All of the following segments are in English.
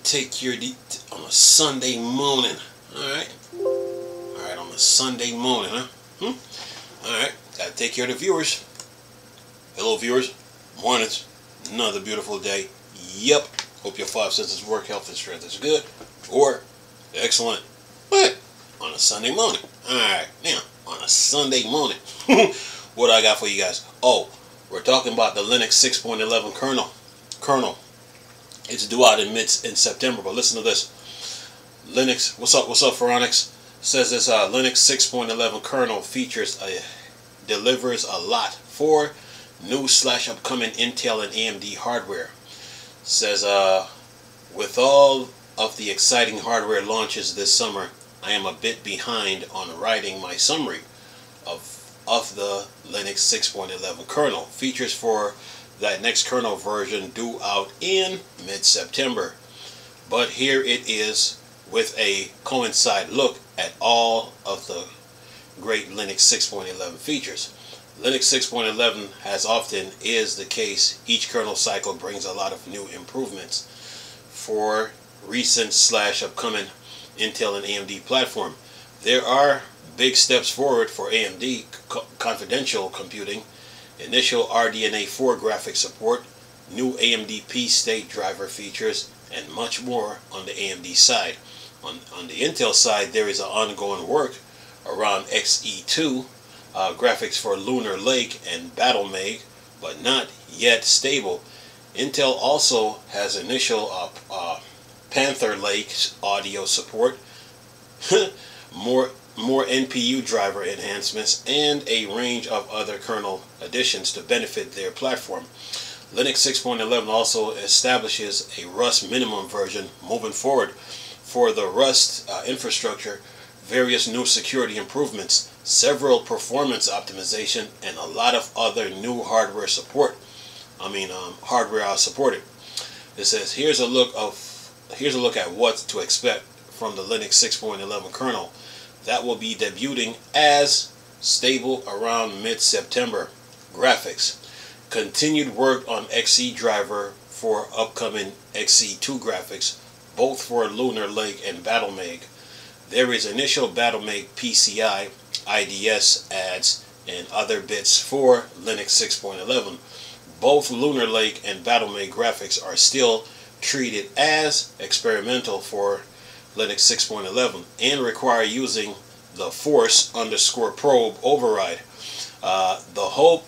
take care of on a Sunday morning. Alright, on a Sunday morning, huh? Alright, gotta take care of the viewers. Hello viewers, mornings, another beautiful day. Yep, hope your five senses work, health and strength is good, or excellent, but on a Sunday morning. Alright, now, on a Sunday morning, what I got for you guys? Oh, we're talking about the Linux 6.11 kernel. It's due out in September, but listen to this. Linux, what's up Phoronix? Says this Linux 6.11 kernel delivers a lot for new/upcoming Intel and AMD hardware. Says with all of the exciting hardware launches this summer, I am a bit behind on writing my summary of the Linux 6.11 kernel. Features for that next kernel version due out in mid-September. But here it is with a coincide look at all of the great Linux 6.11 features. Linux 6.11, as often is the case, each kernel cycle brings a lot of new improvements for recent/upcoming Intel and AMD platform. There are big steps forward for AMD confidential computing, initial RDNA 4 graphics support, new AMD P-State driver features, and much more on the AMD side. On the Intel side, there is an ongoing work around XE2 graphics for Lunar Lake and Battle Mag, but not yet stable. Intel also has initial Panther Lake audio support, more NPU driver enhancements, and a range of other kernel additions to benefit their platform. Linux 6.11 also establishes a Rust minimum version moving forward for the Rust infrastructure, various new security improvements, several performance optimization, and a lot of other new hardware support. Hardware supported. It says here's a look at what to expect from the Linux 6.11 kernel that will be debuting as stable around mid-September. Graphics. Continued work on XE driver for upcoming XE2 graphics, both for Lunar Lake and Battle Mag. There is initial Battle Mag PCI, IDS adds, and other bits for Linux 6.11. Both Lunar Lake and Battle Mag graphics are still treated as experimental for Linux 6.11 and require using the force_probe override. The hope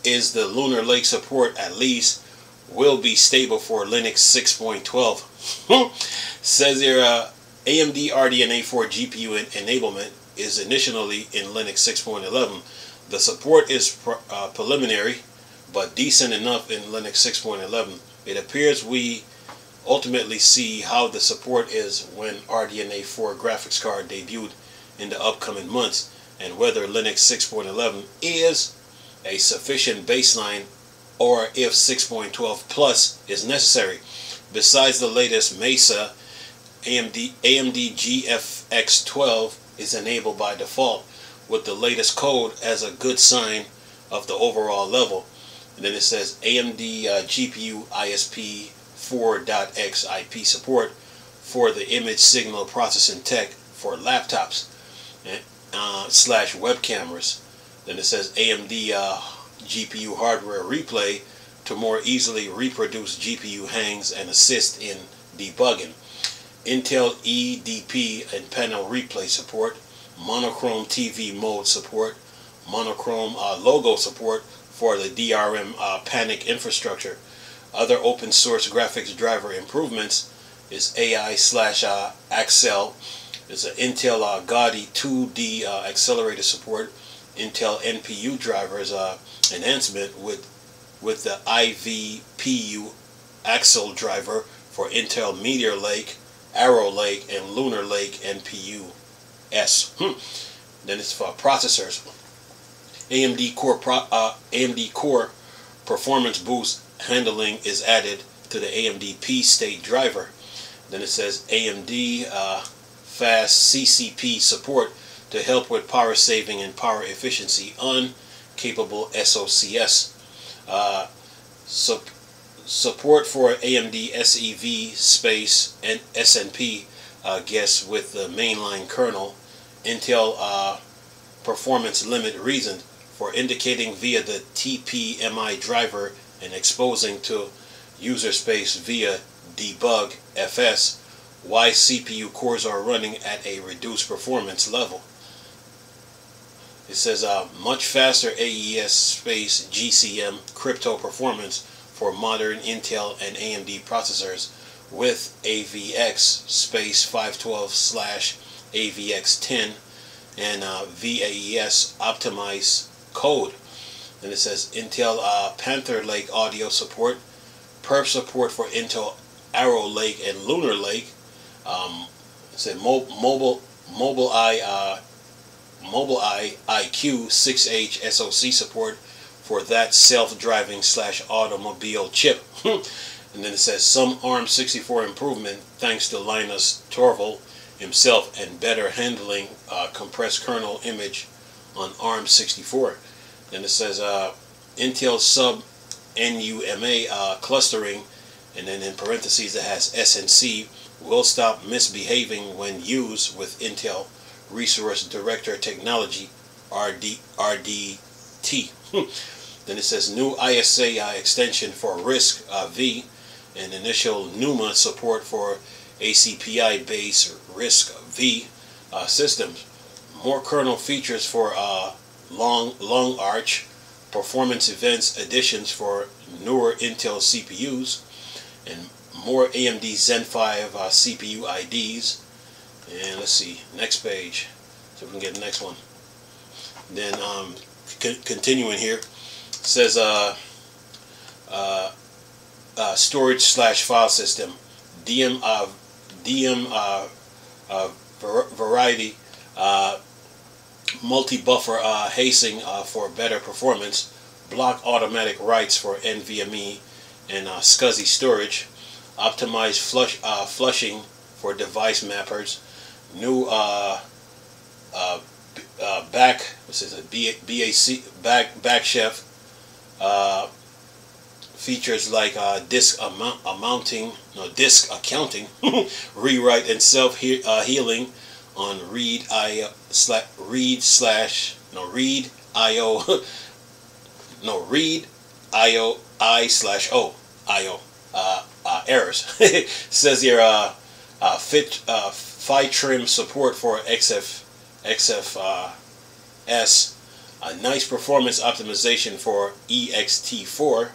is the Lunar Lake support at least will be stable for Linux 6.12. Says here AMD RDNA 4 GPU enablement is initially in Linux 6.11. The support is preliminary but decent enough in Linux 6.11. It appears we ultimately see how the support is when RDNA 4 graphics card debuted in the upcoming months, and whether Linux 6.11 is a sufficient baseline or if 6.12 plus is necessary. Besides the latest Mesa, AMD GFX 12 is enabled by default with the latest code as a good sign of the overall level. And then it says AMD GPU ISP 4.x IP support for the image signal processing tech for laptops / web cameras. Then it says AMD GPU hardware replay to more easily reproduce GPU hangs and assist in debugging. Intel EDP and panel replay support, monochrome TV mode support, monochrome logo support for the DRM panic infrastructure. Other open source graphics driver improvements is AI/Axel. It's an Intel Gaudi 2D accelerator support, Intel NPU drivers enhancement with the IVPU Axel driver for Intel Meteor Lake, Arrow Lake, and Lunar Lake NPU-S. Then it's for processors. AMD Core performance boost handling is added to the AMD P-State driver. Then it says AMD fast CCP support to help with power saving and power efficiency on capable SOCs. support for AMD SEV space and SNP guess with the mainline kernel. Intel performance limit reason for indicating via the TPMI driver and exposing to user space via debug fs why CPU cores are running at a reduced performance level. It says much faster AES space GCM crypto performance for modern Intel and AMD processors with AVX space 512/AVX10 and VAES optimized code. And it says Intel Panther Lake audio support, perf support for Intel Arrow Lake and Lunar Lake. It said Mobile Eye IQ 6H SoC support for that self-driving / automobile chip. And then it says some ARM64 improvement thanks to Linus Torvald himself and better handling compressed kernel image on ARM64. Then it says Intel sub NUMA clustering, and then in parentheses it has SNC will stop misbehaving when used with Intel Resource Director Technology RDT. Then it says new ISA extension for RISC V and initial NUMA support for ACPI based RISC V systems. More kernel features for long arch performance events additions for newer Intel CPUs, and more AMD Zen 5 CPU IDs. And let's see, next page, so we can get the next one. Then continuing here, it says storage / file system, DM variety, multi-buffer hazing for better performance, block automatic writes for NVMe and SCSI storage, optimized flushing for device mappers, new backchef features like disk accounting, rewrite and self healing on read IO errors. Says here FiTrim support for XFS, a nice performance optimization for ext4.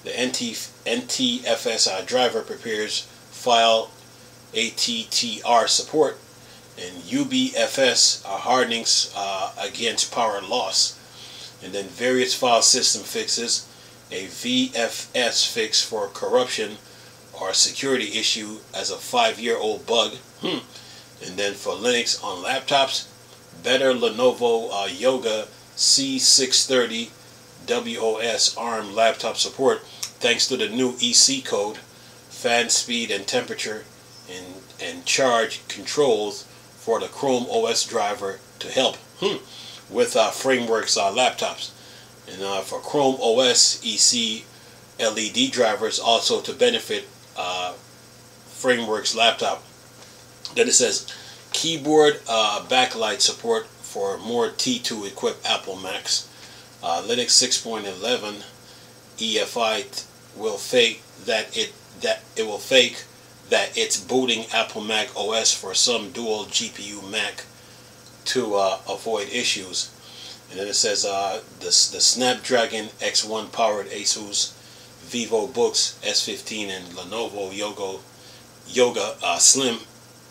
The NTFS driver prepares file ATTR support, and UBFS hardenings against power loss. And then various file system fixes, a VFS fix for corruption or security issue as a 5-year-old bug. And then for Linux on laptops, better Lenovo Yoga C630 WOS ARM laptop support thanks to the new EC code, fan speed and temperature, and charge controls for the Chrome OS driver to help with Frameworks laptops. And for Chrome OS EC LED drivers also to benefit Frameworks laptop. Then it says keyboard backlight support for more T2 equipped Apple Macs. Linux 6.11 EFI will fake that it's booting Apple Mac OS for some dual GPU Mac to avoid issues. And then it says the Snapdragon X1 powered Asus VivoBooks S15 and Lenovo Yoga Slim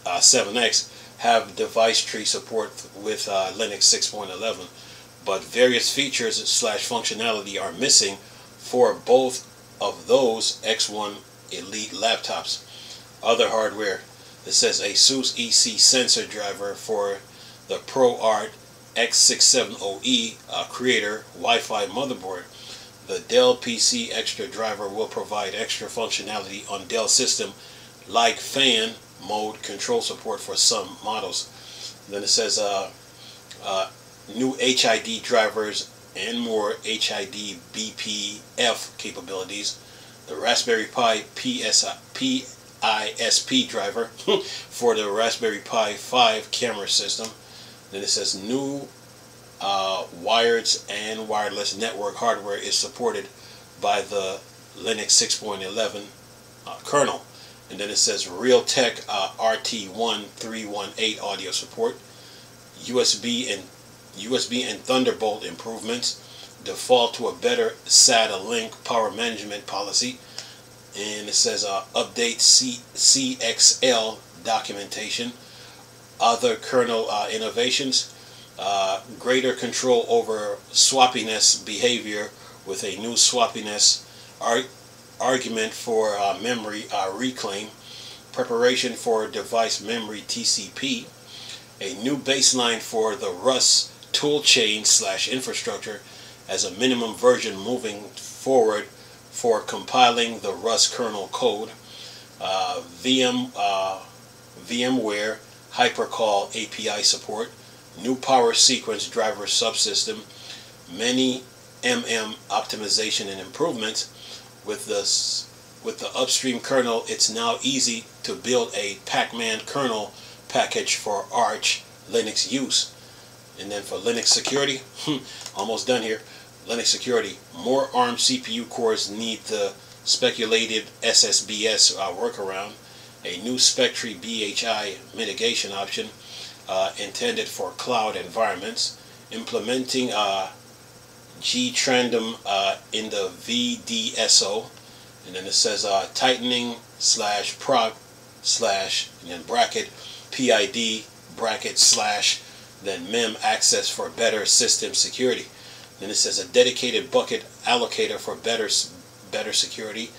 7X have device tree support with Linux 6.11, but various features / functionality are missing for both of those X1 Elite laptops. Other hardware, it says Asus EC sensor driver for the ProArt X670E Creator Wi-Fi motherboard. The Dell PC Extra driver will provide extra functionality on Dell system like fan mode control support for some models. Then it says new HID drivers and more HID BPF capabilities. the Raspberry Pi PISP driver for the Raspberry Pi 5 camera system. Then it says new wired and wireless network hardware is supported by the Linux 6.11 kernel. And then it says Realtek RT1318 audio support, USB and Thunderbolt improvements, default to a better SATA link power management policy. And it says update CXL documentation, other kernel innovations, greater control over swappiness behavior with a new swappiness argument for memory reclaim, preparation for device memory TCP, a new baseline for the Rust toolchain / infrastructure as a minimum version moving forward for compiling the Rust kernel code, VMware Hypercall API support, new power sequence driver subsystem, many optimization and improvements. With the upstream kernel, it's now easy to build a Pac-Man kernel package for Arch Linux use. And then for Linux security, almost done here. Linux security, more ARM CPU cores need the speculated SSBS workaround, a new Spectre BHI mitigation option intended for cloud environments, implementing Gtrandom in the VDSO, and then it says tightening / proc / and then bracket PID bracket / then mem access for better system security. Then it says a dedicated bucket allocator for better security.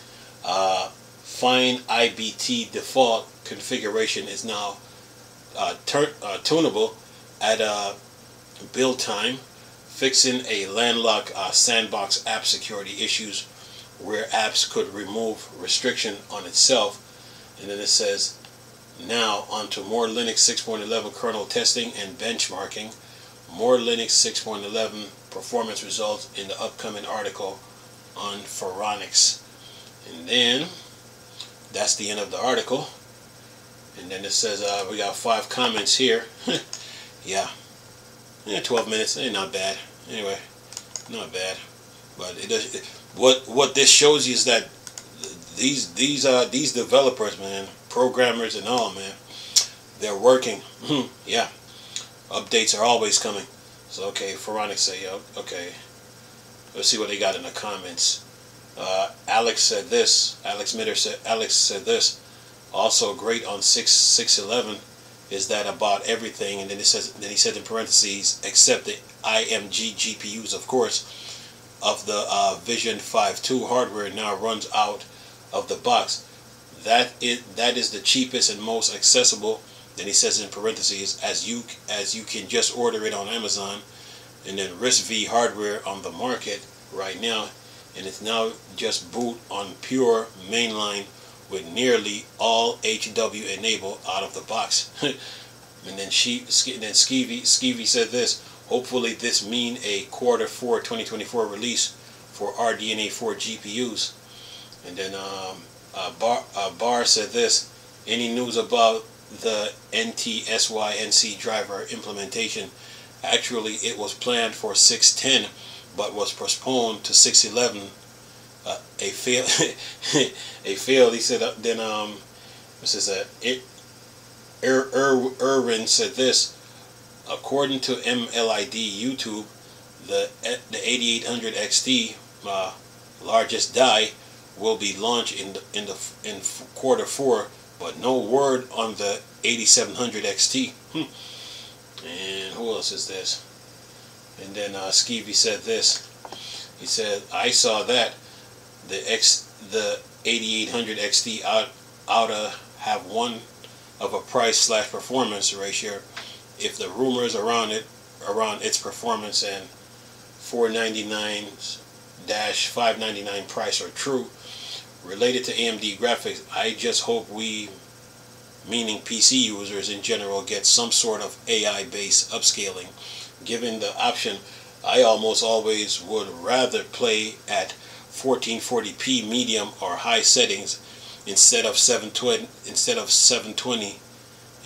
Fine IBT default configuration is now tunable at build time, fixing a landlocked sandbox app security issues where apps could remove restriction on itself. And then it says now onto more Linux 6.11 kernel testing and benchmarking, more Linux 6.11 performance results in the upcoming article on Phoronix. And then that's the end of the article. And then it says we got 5 comments here. Yeah, 12 minutes, not bad. Anyway, not bad. But it does. What this shows you is that these developers, man, programmers and all, man, they're working. Yeah, updates are always coming. So okay, Phoronix say, okay, let's see what they got in the comments. Alex said this. Alex said this. Also great on 6.11 is that about everything, and then it says, then he said in parentheses, except the IMG GPUs, of course, of the Vision 5.2 hardware now runs out of the box. That is the cheapest and most accessible. Then he says in parentheses, as you can just order it on Amazon, and then RISC-V hardware on the market right now, and it's now just boot on pure mainline with nearly all HW enabled out of the box. And then Skeevy said this, hopefully this mean a Q4 2024 release for RDNA 4 GPUs. And then Bar said this, any news about the NTSYNC driver implementation? Actually, it was planned for 6.10 but was postponed to 6.11. A fail. A failed. He said. Then this is Irwin said this. According to MLID YouTube, the 8800 XT largest die will be launched in Q4, but no word on the 8700 XT. And who else is this? And then Skeevy said this. He said, I saw that the 8800 XT ought to have one of a price / performance ratio. If the rumors around its performance and $499-$599 price are true related to AMD graphics, I just hope we, meaning PC users in general, get some sort of AI-based upscaling. Given the option, I almost always would rather play at 1440p medium or high settings instead of 720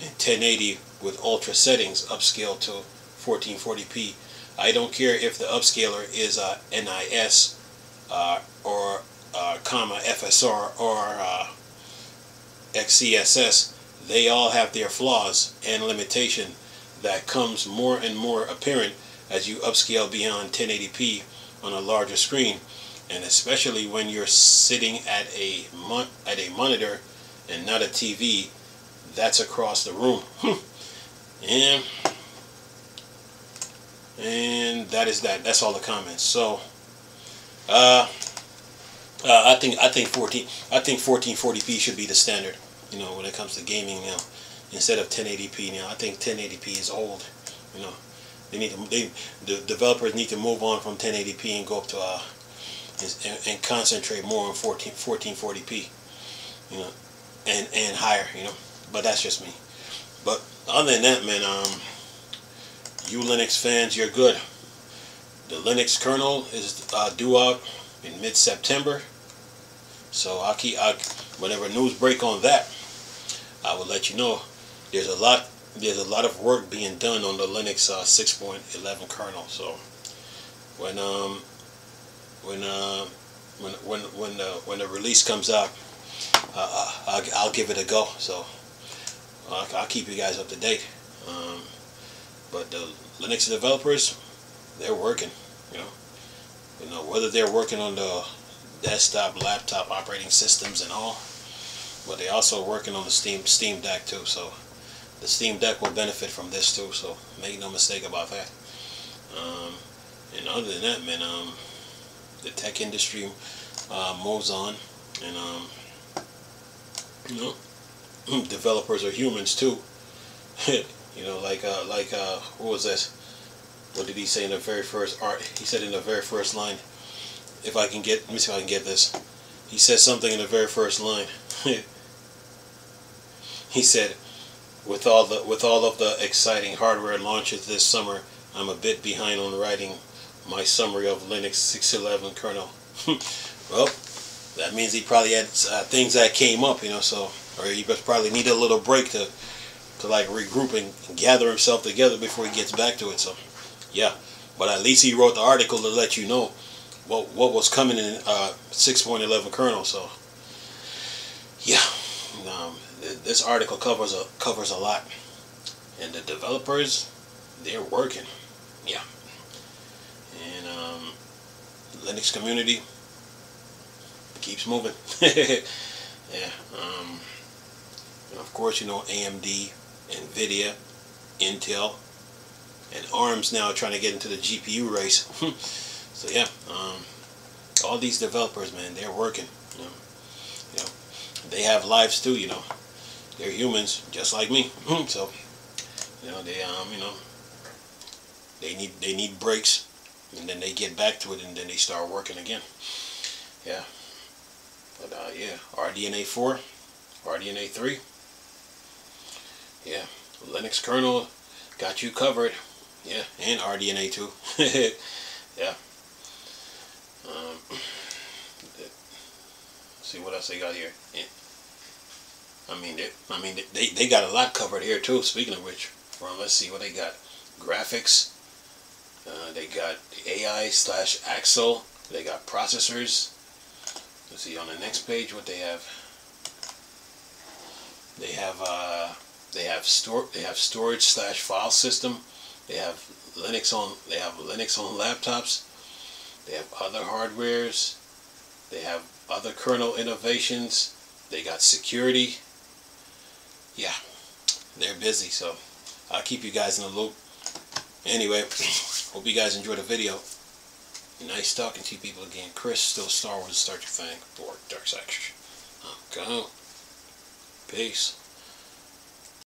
and 1080 with ultra settings upscale to 1440p. I don't care if the upscaler is NIS or FSR or XCSS. They all have their flaws and limitation that comes more and more apparent as you upscale beyond 1080p on a larger screen, and especially when you're sitting at a monitor and not a TV that's across the room. and that is that. That's all the comments. So I think 1440p should be the standard, you know, when it comes to gaming now, instead of 1080p. Now I think 1080p is old. You know, the developers need to move on from 1080p and go up to and concentrate more on 1440p, you know, and higher, you know. But that's just me. But other than that, man, you Linux fans, you're good. The Linux kernel is due out in mid-September, so whenever news break on that, I will let you know. There's a lot of work being done on the Linux 6.11 kernel. So when the release comes out, I'll give it a go. So I'll keep you guys up to date. But the Linux developers, they're working. You know, whether they're working on the desktop, laptop operating systems and all, but they're also working on the Steam Deck too. So the Steam Deck will benefit from this too. So make no mistake about that. And other than that, man, the tech industry moves on, and you know, developers are humans too. You know, like what was this? What did he say in the very first He said in the very first line, if I can get, let me see if I can get this. He said something in the very first line. He said, with all of the exciting hardware launches this summer, I'm a bit behind on writing my summary of Linux 6.11 kernel. Well, that means he probably had things that came up, you know, so, or he probably needed a little break to like regroup and gather himself together before he gets back to it. So yeah, but at least he wrote the article to let you know what was coming in 6.11 kernel. So yeah, this article covers a lot, and the developers, they're working. Yeah, and Linux community keeps moving. Yeah, and of course, you know, AMD, NVIDIA, Intel, and ARM's now trying to get into the GPU race. So yeah, all these developers, man, they're working. You know, they have lives too. You know, they're humans just like me. So you know, they they need breaks, and then they get back to it, and then they start working again. Yeah, but yeah, RDNA 4, RDNA 3. Yeah, Linux kernel got you covered. Yeah, and RDNA 2. Yeah. See what else they got here. Yeah. I mean, they got a lot covered here too. Speaking of which, let's see what they got. Graphics. They got the AI/Axle. They got processors. Let's see on the next page what they have. They have storage/file system. They have Linux on laptops. They have other hardwares. They have other kernel innovations. They got security. Yeah, they're busy, so I'll keep you guys in the loop. Anyway, hope you guys enjoyed the video. Nice talking to you people again. Chris, still Star Wars, start your thing. Dark Section. Go. Peace.